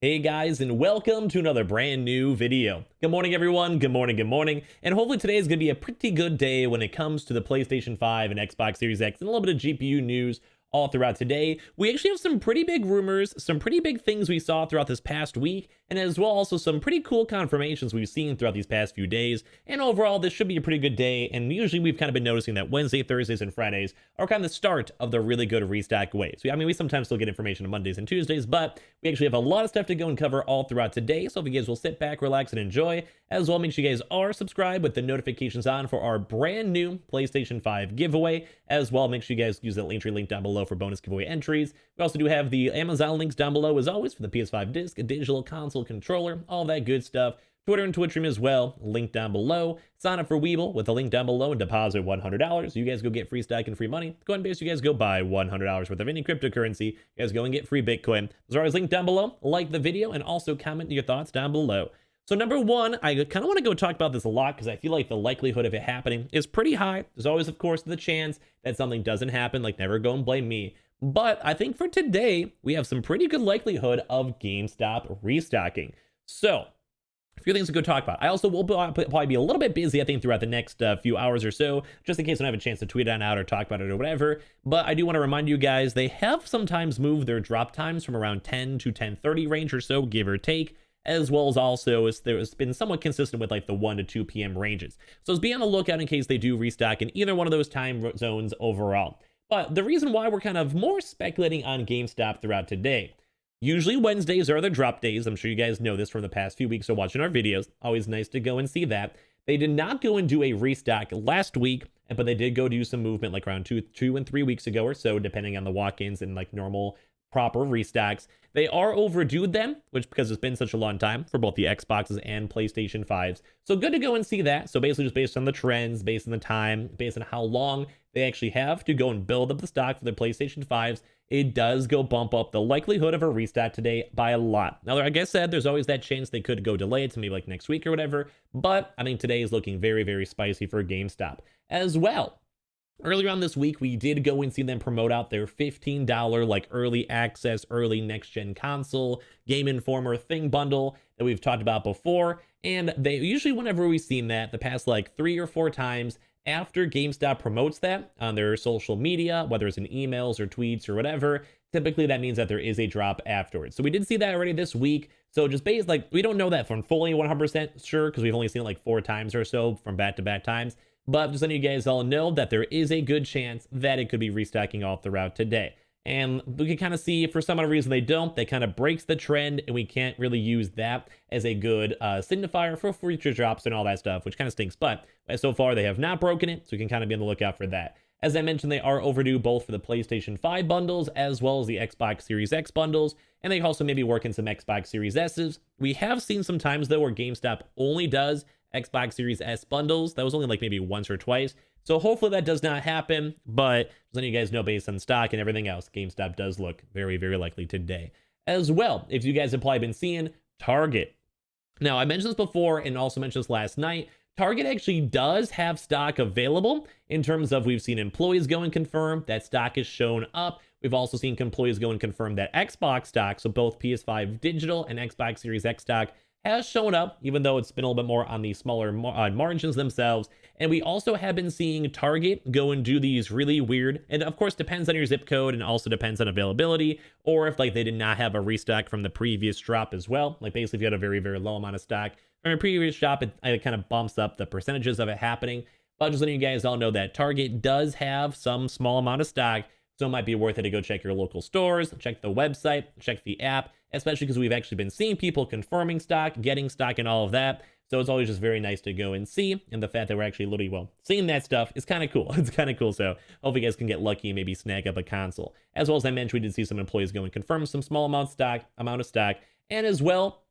Hey guys, and welcome to another brand new video. Good morning everyone, good morning, and hopefully today is going to be a pretty good day when it comes to the PlayStation 5 and Xbox Series X and a little bit of GPU news all throughout today. We actually have some pretty big rumors, some pretty big things we saw throughout this past week, and as well also some pretty cool confirmations we've seen throughout these past few days. And overall, this should be a pretty good day, and usually we've kind of been noticing that Wednesday, Thursdays, and Fridays are kind of the start of the really good restock wave. So I mean, we sometimes still get information on Mondays and Tuesdays, but we actually have a lot of stuff to go and cover all throughout today. So if you guys will sit back, relax, and enjoy, as well, make sure you guys are subscribed with the notifications on for our brand new PlayStation 5 giveaway. As well, make sure you guys use that link down below for bonus giveaway entries. We also do have the Amazon links down below, as always, for the PS5 disc, a digital console controller, all that good stuff. Twitter and Twitch stream as well, link down below. Sign up for Weeble with the link down below and deposit $100. You guys go get free stock and free money. Go ahead and base you guys go buy $100 worth of any cryptocurrency. You guys go and get free Bitcoin. Those are always linked down below. Like the video and also comment your thoughts down below. So number one, I kind of want to go talk about this a lot because I feel like the likelihood of it happening is pretty high. There's always, of course, the chance that something doesn't happen, like never go and blame me. But I think for today, we have some pretty good likelihood of GameStop restocking. So a few things to go talk about. I also will probably be a little bit busy, I think, throughout the next few hours or so, just in case I don't have a chance to tweet it out or talk about it or whatever. But I do want to remind you guys, they have sometimes moved their drop times from around 10 to 10:30 range or so, give or take, as well as also it's been somewhat consistent with like the 1 to 2 p.m. ranges. So just be on the lookout in case they do restock in either one of those time zones overall. But the reason why we're kind of more speculating on GameStop throughout today, usually Wednesdays are the drop days. I'm sure you guys know this from the past few weeks or watching our videos. Always nice to go and see that. They did not go and do a restock last week, but they did go do some movement like around two and 3 weeks ago or so, depending on the walk-ins and like normal proper restocks. They are overdue then, which because it's been such a long time for both the Xboxes and PlayStation 5s. So good to go and see that. So basically just based on the trends, based on the time, based on how long they actually have to go and build up the stock for the PlayStation 5s, it does go bump up the likelihood of a restock today by a lot. Now, like I said, there's always that chance they could go delay it to maybe like next week or whatever, but I think today is looking very, very spicy for GameStop as well. Earlier on this week, we did go and see them promote out their $15 like early access, early next-gen console, Game Informer thing bundle that we've talked about before. And they usually, whenever we've seen that, the past like 3 or 4 times after GameStop promotes that on their social media, whether it's in emails or tweets or whatever, typically that means that there is a drop afterwards. So we did see that already this week. So just based, like, we don't know that from fully 100% sure because we've only seen it like 4 times or so from back-to-back times. But just letting you guys all know that there is a good chance that it could be restocking all throughout today. And we can kind of see if for some other reason they don't, that kind of breaks the trend, and we can't really use that as a good signifier for future drops and all that stuff, which kind of stinks. But so far, they have not broken it, so we can kind of be on the lookout for that. As I mentioned, they are overdue both for the PlayStation 5 bundles as well as the Xbox Series X bundles, and they also maybe work in some Xbox Series S's. We have seen some times, though, where GameStop only does Xbox Series S bundles. That was only like maybe once or twice. So hopefully that does not happen, but just letting you guys know based on stock and everything else, GameStop does look very, very likely today. As well, if you guys have probably been seeing Target. Now, I mentioned this before and also mentioned this last night. Target actually does have stock available in terms of we've seen employees go and confirm that stock is shown up. We've also seen employees go and confirm that Xbox stock, so both PS5 Digital and Xbox Series X stock, has shown up, even though it's been a little bit more on the smaller margins themselves. And we also have been seeing Target go and do these really weird, and of course depends on your zip code and also depends on availability, or if like they did not have a restock from the previous drop as well. Like basically if you had a very, very low amount of stock from a previous drop, it kind of bumps up the percentages of it happening. But just letting you guys all know that Target does have some small amount of stock, so it might be worth it to go check your local stores, check the website, check the app, especially because we've actually been seeing people confirming stock, getting stock, and all of that. So it's always just very nice to go and see. And the fact that we're actually literally, well, seeing that stuff is kind of cool. It's kind of cool. So hopefully you guys can get lucky and maybe snag up a console. As well as I mentioned, we did see some employees go and confirm some small amount of stock. And as well,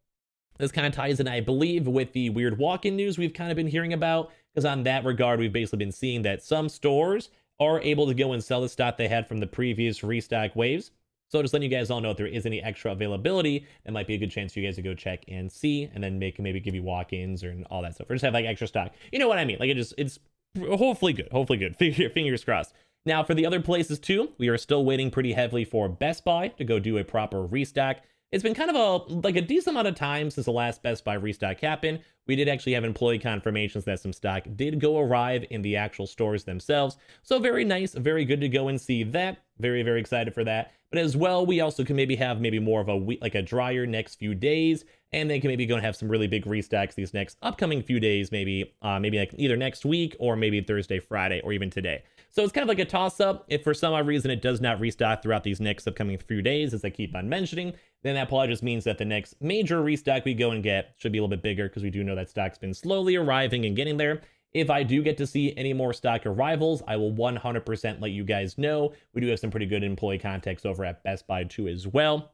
this kind of ties in, I believe, with the weird walk-in news we've kind of been hearing about. Because on that regard, we've basically been seeing that some stores are able to go and sell the stock they had from the previous restock waves. So just letting you guys all know if there is any extra availability, that might be a good chance for you guys to go check and see, and then maybe give you walk-ins or all that stuff, or just have like extra stock. You know what I mean? Like it's hopefully good. Fingers crossed. Now for the other places too, we are still waiting pretty heavily for Best Buy to go do a proper restock. it's been kind of a decent amount of time since the last Best Buy restock happened. We did actually have employee confirmations that some stock did go arrive in the actual stores themselves. So very nice, very good to go and see that. Very, very excited for that. But as well, we also can maybe have more of a week, like a drier next few days, and then can maybe go and have some really big restocks these next upcoming few days, maybe like either next week or maybe Thursday, Friday, or even today. So it's kind of like a toss-up. If for some odd reason it does not restock throughout these next upcoming few days, as I keep on mentioning, then that probably just means that the next major restock we go and get should be a little bit bigger, because we do know that stock's been slowly arriving and getting there. If I do get to see any more stock arrivals, I will 100% let you guys know. We do have some pretty good employee contacts over at Best Buy too as well.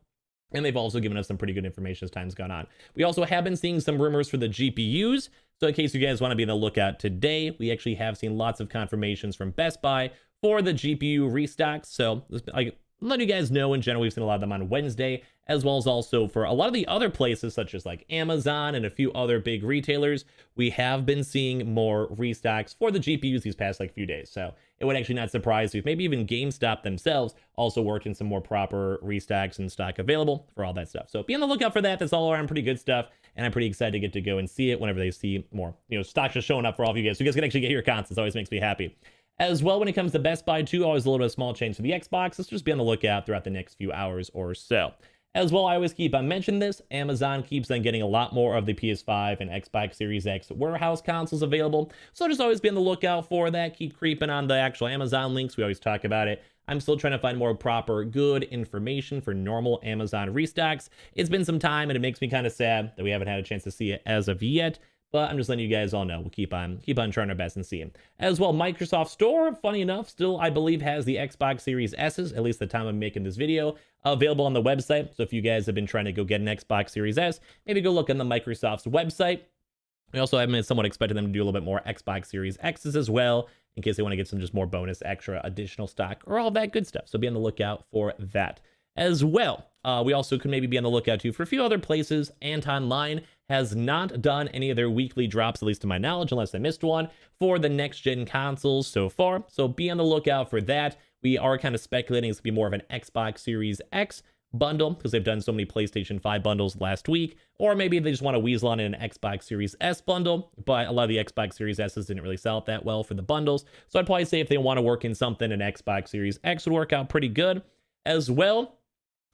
And they've also given us some pretty good information as time's gone on. We also have been seeing some rumors for the GPUs. So in case you guys want to be on the lookout today, we actually have seen lots of confirmations from Best Buy for the GPU restocks. So I'll let you guys know in general, we've seen a lot of them on Wednesday, as well as also for a lot of the other places such as like Amazon and a few other big retailers. We have been seeing more restocks for the GPUs these past like few days. So it would actually not surprise you if maybe even GameStop themselves also worked in some more proper restocks and stock available for all that stuff. So be on the lookout for that. That's all around pretty good stuff. And I'm pretty excited to get to go and see it whenever they see more, stocks just showing up for all of you guys. So you guys can actually get your consoles. Always makes me happy. As well, when it comes to Best Buy too, always a little bit of small change for the Xbox. Let's just be on the lookout throughout the next few hours or so. As well, I always keep on mentioning this, Amazon keeps on getting a lot more of the PS5 and Xbox Series X warehouse consoles available. So just always be on the lookout for that. Keep creeping on the actual Amazon links. We always talk about it. I'm still trying to find more proper, good information for normal Amazon restocks. It's been some time, and it makes me kind of sad that we haven't had a chance to see it as of yet. But I'm just letting you guys all know. We'll keep on trying our best and seeing. As well, Microsoft Store, funny enough, still, I believe, has the Xbox Series S's, at least the time I'm making this video, available on the website. So if you guys have been trying to go get an Xbox Series S, maybe go look on the Microsoft's website. We also have been somewhat expecting them to do a little bit more Xbox Series X's as well, in case they want to get some just more bonus, extra, additional stock, or all that good stuff. So be on the lookout for that. As well, we also could maybe be on the lookout too for a few other places. Antonline has not done any of their weekly drops, at least to my knowledge, unless I missed one, for the next-gen consoles so far. So be on the lookout for that. We are kind of speculating it's going to be more of an Xbox Series X bundle, because they've done so many PlayStation 5 bundles last week, or maybe they just want to weasel on in an Xbox Series S bundle, but a lot of the Xbox Series S's didn't really sell it that well for the bundles. So I'd probably say if they want to work in something, an Xbox Series X would work out pretty good. As well,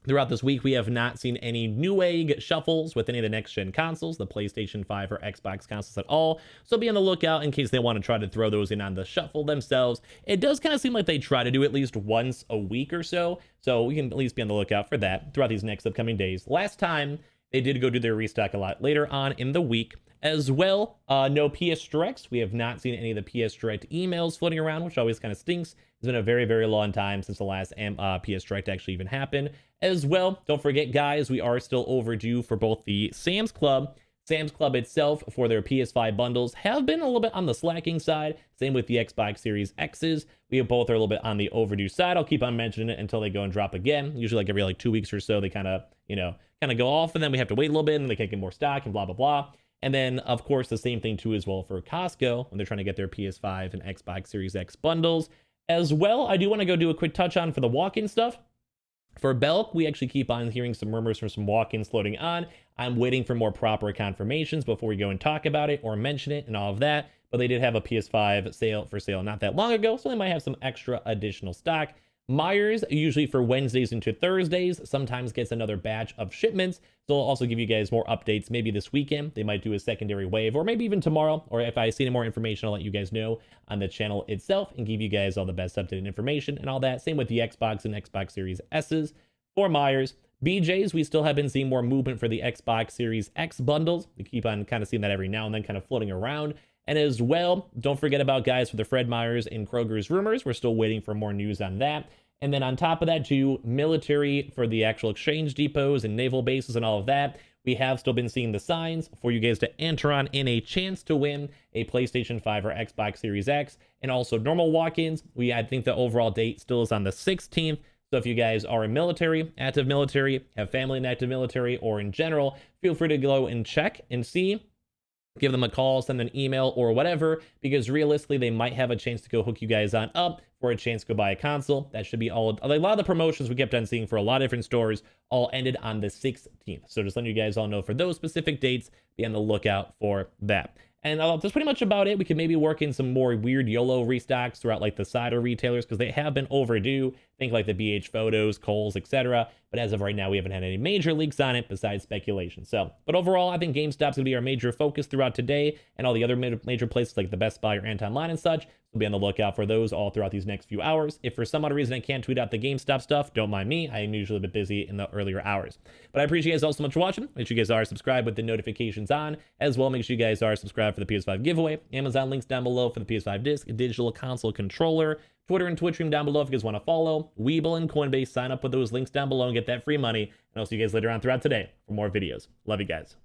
throughout this week, we have not seen any Newegg shuffles with any of the next-gen consoles, the PlayStation 5 or Xbox consoles at all. So be on the lookout in case they want to try to throw those in on the shuffle themselves. It does kind of seem like they try to do at least once a week or so. So we can at least be on the lookout for that throughout these next upcoming days. Last time, they did go do their restock a lot later on in the week. As well, no PS Directs. We have not seen any of the PS Direct emails floating around, which always kind of stinks. It's been a very, very long time since the last PS Direct actually even happened. As well, don't forget, guys, we are still overdue for both the Sam's Club itself for their PS5 bundles have been a little bit on the slacking side. Same with the Xbox Series X's. We both are a little bit on the overdue side. I'll keep on mentioning it until they go and drop again. Usually like every 2 weeks or so, they kind of go off, and then we have to wait a little bit, and they can't get more stock and blah, blah, blah. And then, of course, the same thing too as well for Costco when they're trying to get their PS5 and Xbox Series X bundles. As well, I do want to go do a quick touch on for the walk-in stuff. For Belk, we actually keep on hearing some rumors from some walk-ins floating on. I'm waiting for more proper confirmations before we go and talk about it or mention it and all of that. But they did have a PS5 for sale not that long ago, so they might have some extra additional stock. Myers, usually for Wednesdays into Thursdays, sometimes gets another batch of shipments. So I'll also give you guys more updates maybe this weekend. They might do a secondary wave, or maybe even tomorrow. Or if I see any more information, I'll let you guys know on the channel itself and give you guys all the best updated information and all that. Same with the Xbox and Xbox Series S's for Myers. BJ's, we still have been seeing more movement for the Xbox Series X bundles. We keep on kind of seeing that every now and then kind of floating around. And as well, don't forget about, guys, for the Fred Meyers and Kroger's rumors. We're still waiting for more news on that. And then on top of that, too, military for the actual exchange depots and naval bases and all of that. We have still been seeing the signs for you guys to enter on in a chance to win a PlayStation 5 or Xbox Series X. And also normal walk-ins. I think the overall date still is on the 16th. So if you guys are in military, active military, have family in active military, or in general, feel free to go and check and see. Give them a call, send an email, or whatever, because realistically, they might have a chance to go hook you guys on up for a chance to go buy a console. That should be all. A lot of the promotions we kept on seeing for a lot of different stores all ended on the 16th. So just letting you guys all know for those specific dates, be on the lookout for that. And that's pretty much about it. We could maybe work in some more weird YOLO restocks throughout like the cider retailers because they have been overdue. Think like the BH Photos, Kohl's, etc. But as of right now, we haven't had any major leaks on it besides speculation. So, but overall, I think GameStop's gonna be our major focus throughout today, and all the other major places like the Best Buy or Anton Line and such. So be on the lookout for those all throughout these next few hours. If for some odd reason I can't tweet out the GameStop stuff, don't mind me. I am usually a bit busy in the earlier hours. But I appreciate you guys all so much for watching. Make sure you guys are subscribed with the notifications on. As well, make sure you guys are subscribed for the PS5 giveaway. Amazon links down below for the PS5 disc, digital console controller. Twitter and Twitch stream down below if you guys want to follow. Weeble and Coinbase, sign up with those links down below and get that free money. And I'll see you guys later on throughout today for more videos. Love you guys.